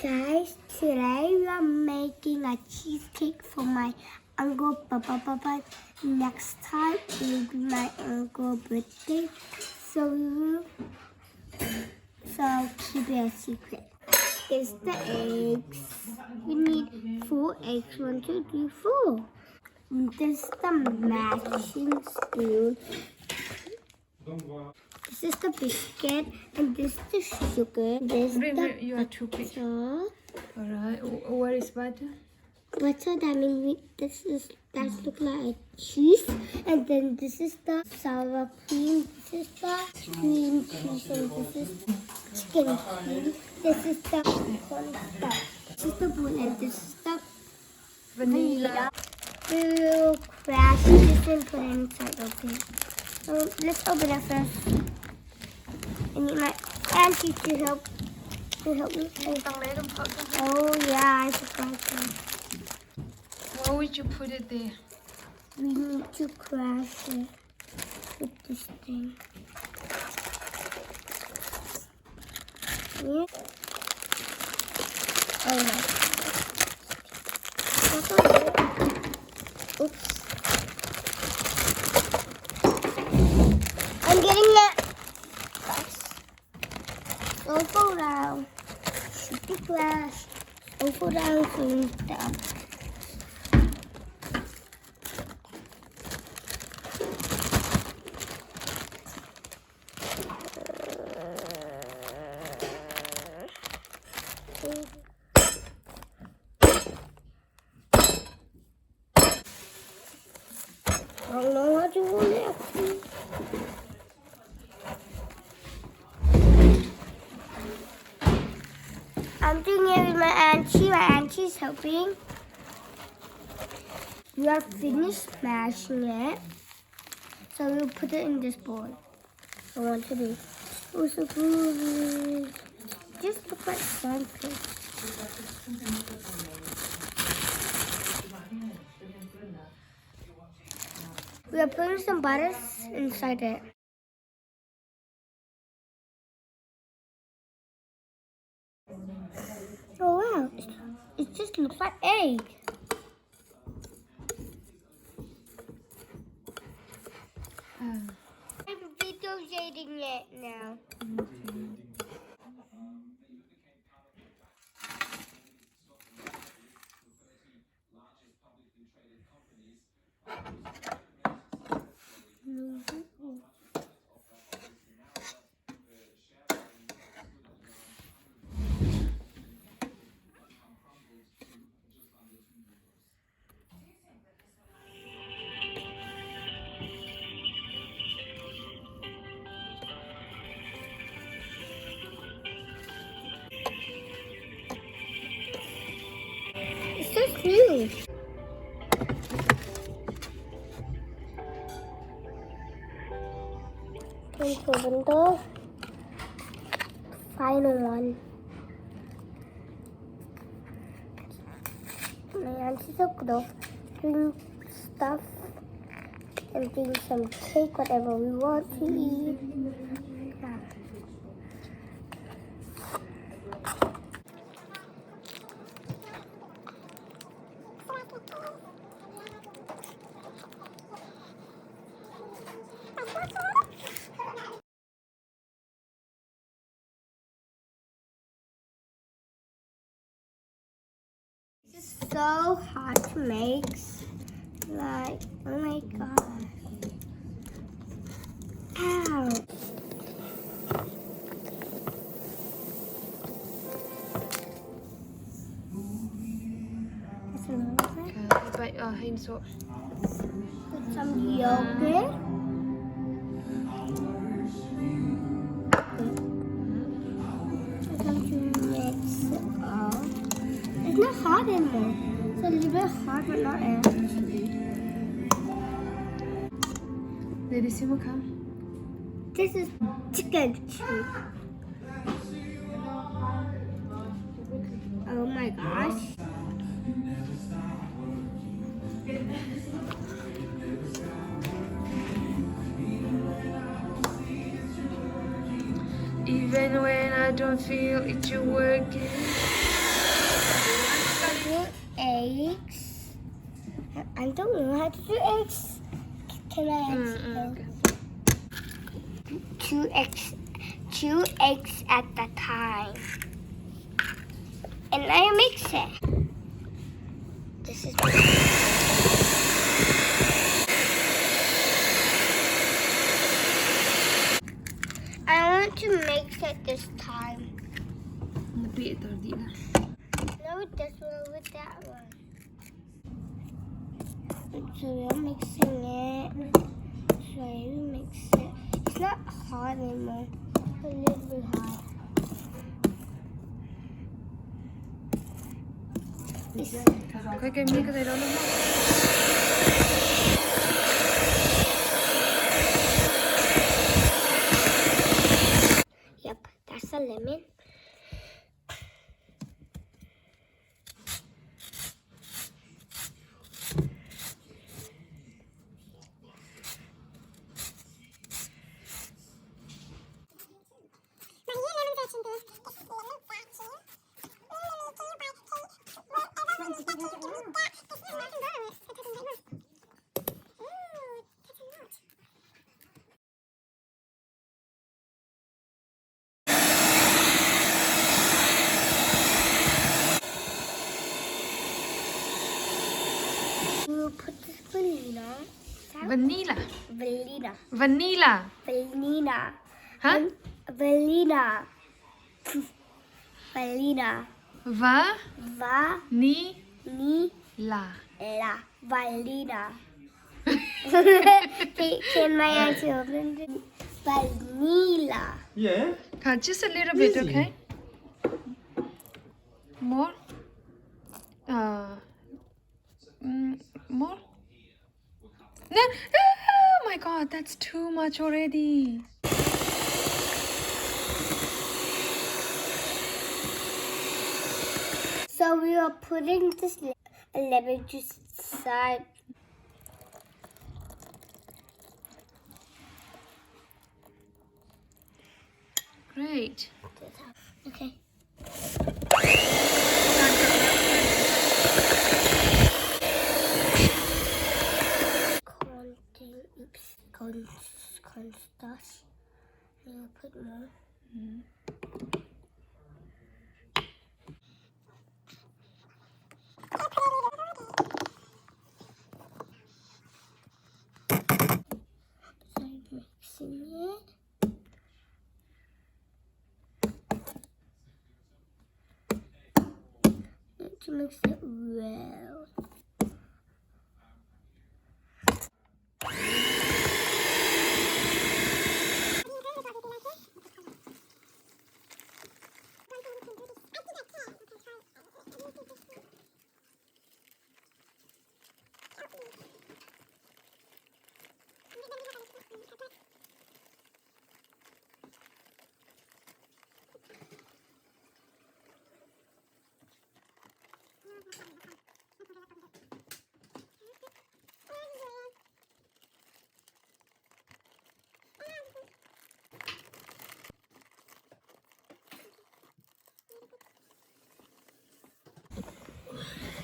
Guys, today we are making a cheesecake for my uncle Papa. Next time it will be my uncle's birthday, so keep it a secret. Here's the eggs. We need 4 eggs. 1, 2, 3, 4. This is the mashing spoon. This is the biscuit, and this is the sugar. This is you are too big. butter. Alright, what is butter? Butter, that means that looks like cheese. And then this is the sour cream. This is the cream cheese, and this is chicken cream. This is the cornstarch. This is the bone, and this is the vanilla. We will crash this and put it inside. Okay. So let's open it first. I need my auntie to help me. Oh yeah, I forgot that. Why would you put it there? We need to crash it with this thing. Yeah. Oh no. Oops. I'm getting it. Don't fall down. Shoot the glass. Don't fall down. Fall down. I don't know how to do that. I'm doing it with my auntie. My auntie's helping. We are finished smashing it. So we'll put it in this bowl. I want to do. Oh, so good. Just look like something. We are putting some butter inside it. Oh wow, it just looks like egg. I'm videoing it now. It's so smooth. Open the final one. My auntie's so good of doing stuff and doing some cake, whatever we want to eat. Yeah. This is so hard to make. Like, oh my god. Ow. That's a little bit. But hands up. Put some yogurt. I'm going to mix it all. It's not hot anymore. It's a little bit hot, but not as. Lady Simo, come. This is chicken cheese. Oh my gosh. Even when I don't feel it, you're working. 2 eggs. I don't know how to do eggs. Can I explain? Okay. 2 eggs at a time. And I mix it. This is I want to mix it this time. Lebih tadi lah. No, this one with that one. So we're mixing it. So we mix it. It's not hard anymore. A little bit hard. Kau kami ke dalam rumah. Yep, that's a lemon. We'll put this vanilla. Vanilla. Vanilla. Vanilla. Vanilla. Huh? Vanilla. Vanilla. Vanilla. La. Vanilla. Can my auntie open it? Vanilla. Yeah. Just a little bit, Easy. okay? More? More? No! Oh my god, that's too much already. So we are putting this lemon juice inside. Great. Okay. Cornstarch. I'm gonna put more. So I'm mixing it. Need to mix it well.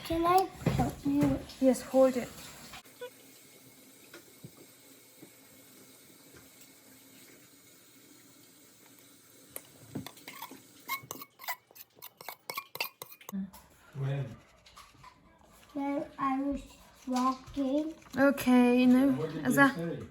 Can I help you? Yes, hold it. When? When I was walking. Okay, no. What did Azza. they say?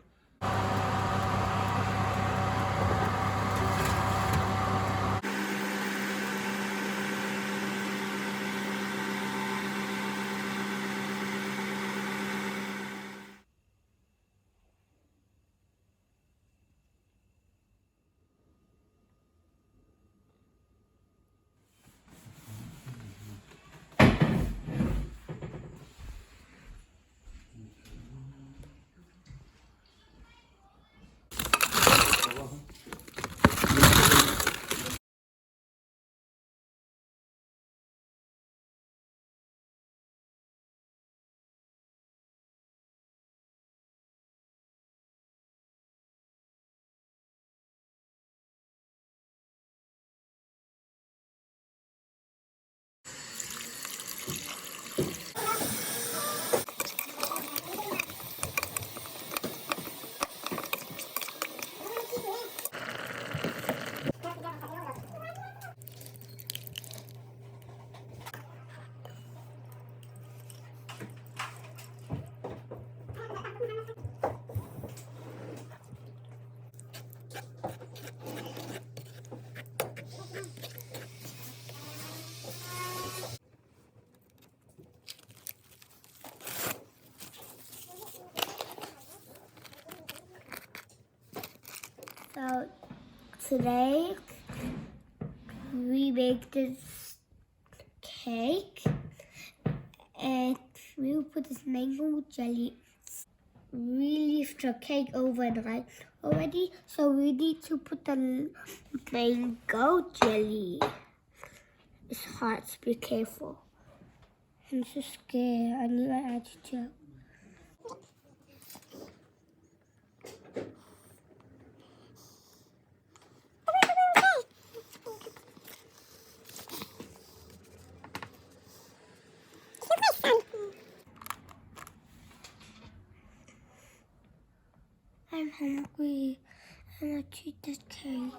So today we make this cake and we will put this mango jelly. We left the cake overnight already, so we need to put the mango jelly. It's hard, so be careful. I'm so scared. I need my attitude. I'm hungry. I want to eat this cake.